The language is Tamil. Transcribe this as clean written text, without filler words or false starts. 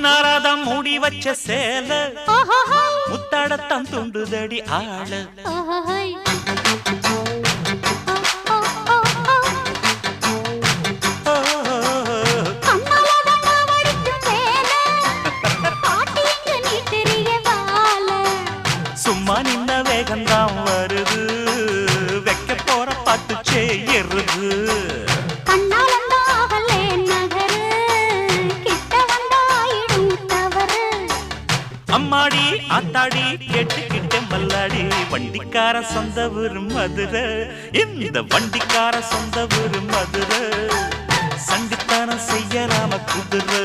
முன்னாராதான் மூடி வச்ச சேல முத்தாடத்தான் துண்டுதடி ஆள சும்மா நின்ன வேகந்தான் வருது வைக்க போற பாட்டு செய்யறது அம்மாடி ஆத்தாடி கேட்டுக்கிட்ட மல்லாடி வண்டிக்கார சொந்த ஊரு மதுரை இந்த வண்டிக்கார சொந்த ஊரு மதுரை சண்டித்தானம் செய்யலாம குதிரை